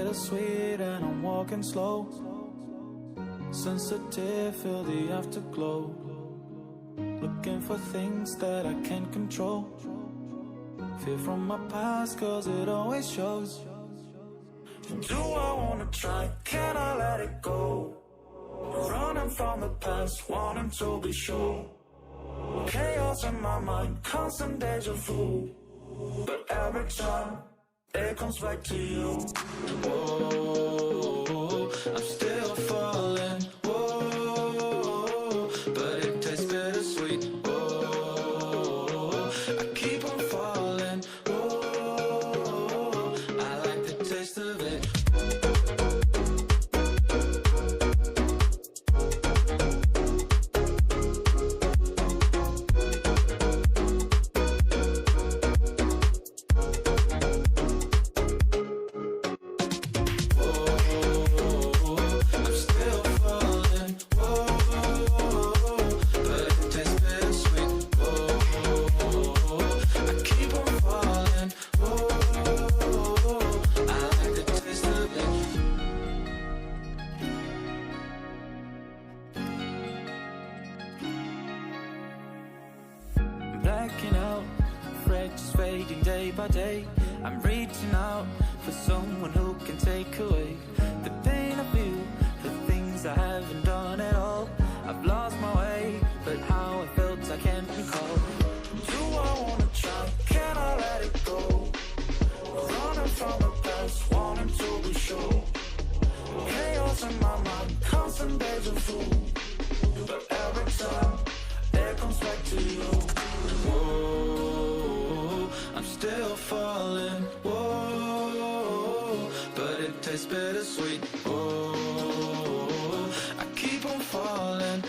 bittersweet and I'm walking slow. Sensitive, feel the afterglow. Looking for things that I can't control. Fear from my past cause it always shows. Do I wanna try? Can I let it go? Running from the past, wanting to be sure. Chaos in my mind, constant deja vu. But every time, it comes back to you. Whoa, I'm still falling. Whoa, but it tastes bittersweet. Whoa, I keep on falling. Whoa, I like the taste of it. Blacking out, fractures fading day by day. I'm reaching out for someone who can take away the pain I feel, the things I haven't done at all. I've lost my way, but how I felt I can't recall. Do I wanna try? Can I let it go? Running from the past, wanting to be sure. Chaos in my mind, constant deja vu. But every time, it comes back to you. Whoa, I'm still falling. Whoa, but it tastes bittersweet. Whoa, I keep on falling.